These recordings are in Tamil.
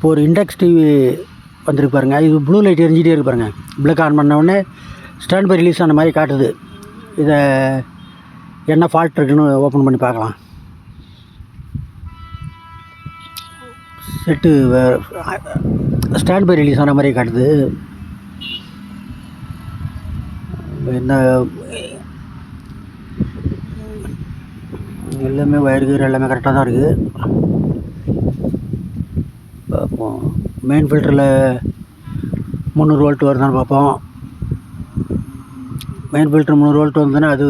இப்போ ஒரு இண்டெக்ஸ் டிவி வந்துருக்கு பாருங்கள். இது ப்ளூ லைட் எரிஞ்சிட்டே இருக்கு பாருங்கள். பிளக் ஆன் பண்ண உடனே ஸ்டாண்ட் பை ரிலீஸ் ஆன மாதிரி காட்டுது. இதை என்ன ஃபால்ட் இருக்குன்னு ஓப்பன் பண்ணி பார்க்கலாம். செட்டு ஸ்டாண்ட் பை ரிலீஸ் ஆன மாதிரி காட்டுது. என்ன எல்லாமே வயருக்கு எல்லாமே கரெக்டாக தான் இருக்குது. பார்ப்போம். மெயின் ஃபில்டரில் 300 வோல்ட் வருதான்னு பார்ப்போம். மெயின் ஃபில்டர் 300 வோல்ட் வந்ததுன்னா அது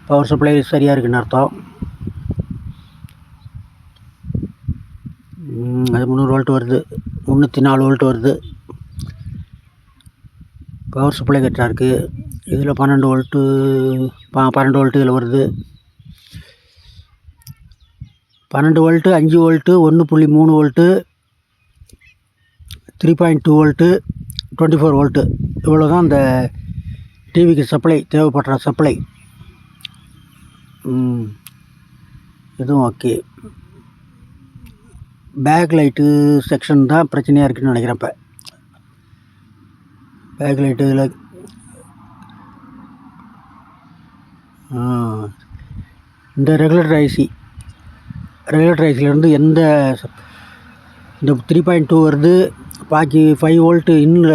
பவர் சப்ளை சரியாக இருக்குன்னு அர்த்தம். அது 300 வோல்ட் வருது, 304 வோல்ட் வருது. பவர் சப்ளை கரெக்டாக இருக்குது. இதில் 12 வோல்ட்டு இதில் வருது. 12 volt, 5 volt, 1.3 volt, 3.2 volt, 24 volt, இவ்வளோ தான் இந்த டிவிக்கு சப்ளை, தேவைப்படுற சப்ளை. இதுவும் ஓகே. பேக் லைட்டு செக்ஷன் தான் பிரச்சனையாக இருக்குதுன்னு நினைக்கிறேன். இப்போ பேக் லைட்டு இதில் இந்த ரெகுலேட்டர் ஐசிலேருந்து எந்த இந்த 3.2 வருது, பாக்கி 5 வோல்ட்டு இன்னில்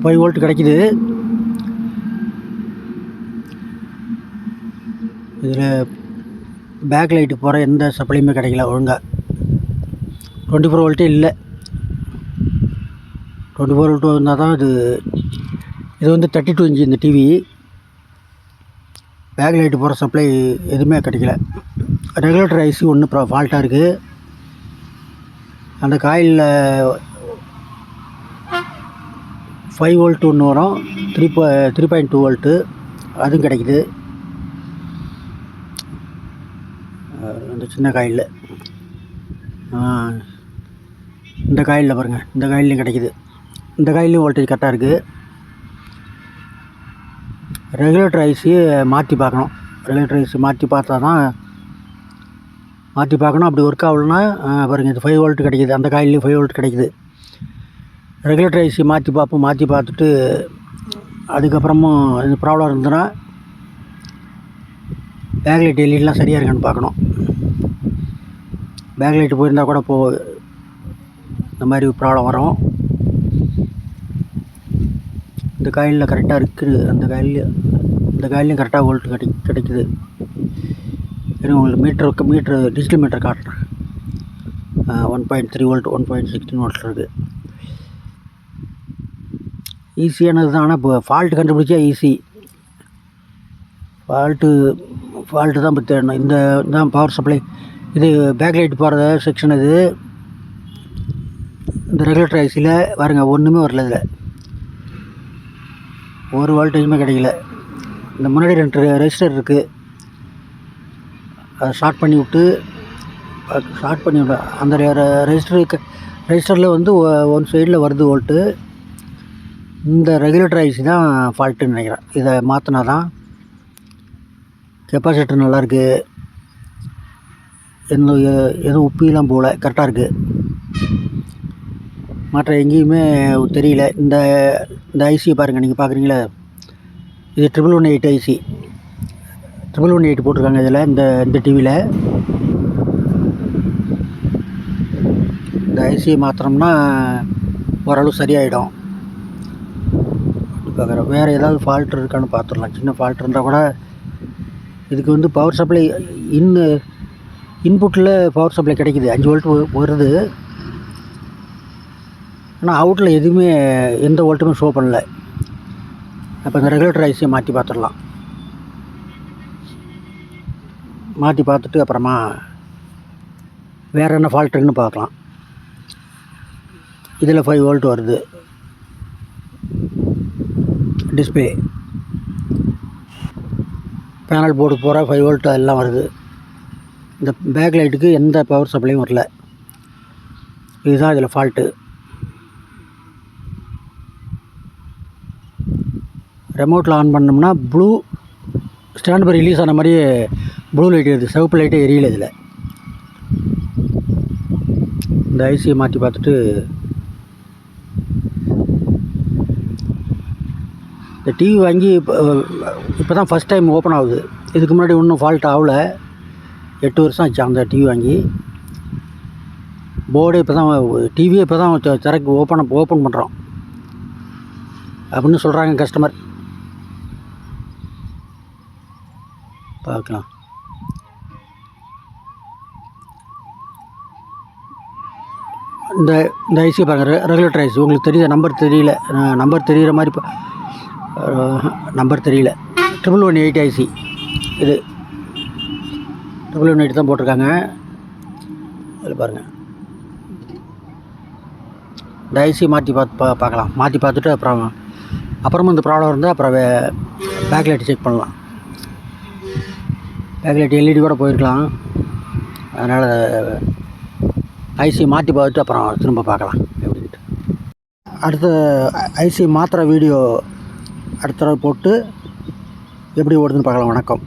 5 வோல்ட் கிடைக்கிது. இதில் பேக் லைட்டு போகிற எந்த சப்ளையுமே கிடைக்கல ஒழுங்காக. 24 வோல்ட்டே இல்லை. 24 வோல்ட் வந்தால் தான் இது வந்து 32 இன்ச்சு இந்த டிவி. பேக் லைட்டு போகிற சப்ளை எதுவுமே கிடைக்கல. ரெகுலேட்டர் ஐசி ஒன்று ஃபால்ட்டாக இருக்குது. அந்த காயிலில் 5 வோல்ட்டு ஒன்று வரும், 3.2 வோல்ட்டு அதுவும் கிடைக்குது. அந்த சின்ன காயிலில் இந்த காயிலில் பாருங்கள், இந்த காயிலையும் கிடைக்குது. இந்த காயிலையும் வோல்டேஜ் கரெக்டாக இருக்குது. ரெகுலேட்டர் ஐசியை மாற்றி பார்க்கணும். ரெகுலேட்டர் ஐசி மாற்றி பார்த்தா தான் மாற்றி பார்க்கணும். அப்படி ஒர்க் ஆகலன்னா பாருங்கள், இது 5 வோல்ட் கிடைக்கிது. அந்த காயிலையும் 5 வோல்ட் கிடைக்குது. ரெகுலேட்டர் ஐசி மாற்றி பார்ப்போம். மாற்றி பார்த்துட்டு அதுக்கப்புறமும் இந்த ப்ராப்ளம் இருந்ததுன்னா பேக் லைட் எல்இடிலாம் சரியாக இருக்கான்னு பார்க்கணும். பேக் லைட்டு போயிருந்தால் கூட இந்த மாதிரி ப்ராப்ளம் வரும். இந்த காயிலில் கரெக்டாக இருக்குது. இந்த காயிலையும் கரெக்டாக வோல்ட் கிடைக்குது. ஏன்னா உங்களுக்கு மீட்ரு டிஜிட்டல் மீட்டர் காட்டுறேன். 1.3 வோல்ட், 1.16 வோல்ட் இருக்குது. ஈஸியானது தான். ஆனால் இப்போ ஃபால்ட்டு கண்டுபிடிச்சா ஈஸி. ஃபால்ட்டு தான் இப்போ தேடணும். இந்த தான் பவர் சப்ளை. இது பேக் லைட் போகிற செக்ஷன். இது இந்த ரெகுலேட்டர் ஐசியில் பாருங்கள், ஒன்றுமே வரல. இதில் ஒரு வோல்டேஜுமே கிடைக்கல. இந்த முன்னாடி 2 ரெஜிஸ்டர் இருக்குது. அதை ஷார்ட் பண்ணி விட்டு அந்த ரெஜிஸ்டரில் வந்து ஒன் சைடில் வருது வோல்ட்டு. இந்த ரெகுலேட்டர் ஐசி தான் ஃபால்ட்டுன்னு நினைக்கிறேன். இதை மாற்றினா தான். கெப்பாசிட்டர் நல்லாயிருக்கு, எதுவும் உப்பிலாம் போகல, கரெக்டாக இருக்குது. மற்ற எங்கேயுமே தெரியல. இந்த ஐசியை பாருங்கள், நீங்கள் பார்க்குறீங்களா, இது 1118 ஐசி. 1118 போட்டிருக்காங்க இதில். இந்த டிவியில் இந்த ஐசியை மாற்றினோம்னா ஓரளவு சரியாயிடும். பார்க்குறேன். வேறு ஏதாவது ஃபால்ட் இருக்கான்னு பார்த்துடலாம். சின்ன ஃபால்ட் இருந்தால் கூட இதுக்கு வந்து பவர் சப்ளை இன்புட்டில் பவர் சப்ளை கிடைக்குது. 5 வோல்ட் வருது. ஆனால் அவுட்டில் எதுவுமே எந்த வோல்ட்டுமே ஷோ பண்ணல. அப்போ இந்த ரெகுலேட்டர் ஐசியை மாற்றி பார்த்துடலாம். மாற்றி பார்த்துட்டு அப்புறமா வேறு என்ன ஃபால்ட்டுன்னு பார்க்கலாம். இதில் 5 வோல்ட் வருது. டிஸ்பிளே பேனல் போர்டு போகிற 5 வோல்ட் எல்லாம் வருது. இந்த பேக் லைட்டுக்கு எந்த பவர் சப்ளையும் வரல. இதுதான் இதில் ஃபால்ட்டு. ரிமோட்டில் ஆன் பண்ணோம்னா ப்ளூ ஸ்டாண்ட் பை ரிலீஸ் ஆன மாதிரியே ப்ளூ லைட் எரியுது, சிவப்பு லைட்டே எரியல இதில். இந்த ஐசியை மாற்றி பார்த்துட்டு இந்த டிவி வாங்கி இப்போ தான் ஃபஸ்ட் டைம் ஓப்பன் ஆகுது. இதுக்கு முன்னாடி ஒன்றும் ஃபால்ட் ஆகலை. 8 வருஷம் ஆச்சு அந்த டிவி வாங்கி. போர்டு இப்போ தான் டிவியே இப்போ தான் திறக்கு ஓப்பன் பண்ணுறோம் அப்படின்னு சொல்கிறாங்க கஸ்டமர். பார்க்கலாம். இந்த ஐசி பாருங்கள், ரெகுலேட்டர் ஐசி. உங்களுக்கு தெரியுது, நம்பர் தெரியல. நம்பர் தெரிகிற மாதிரி நம்பர் தெரியல. 1118 ஐசி இது. 1118 தான் போட்டிருக்காங்க. இதில் பாருங்கள். இந்த ஐசி மாற்றி பார்க்கலாம். மாற்றி பார்த்துட்டு அப்புறமும் இந்த ப்ராப்ளம் இருந்தால் அப்புறம் பேக் லைட் செக் பண்ணலாம். பேக் லைட் எல்இடி கூட போயிருக்கலாம். அதனால் ஐசி மாற்றி பார்த்துட்டு அப்புறம் திரும்ப பார்க்கலாம் எப்படின்ட்டு. அடுத்த ஐசி மாத்திர வீடியோ அடுத்த தடவை போட்டு எப்படி ஓடுதுன்னு பார்க்கலாம். வணக்கம்.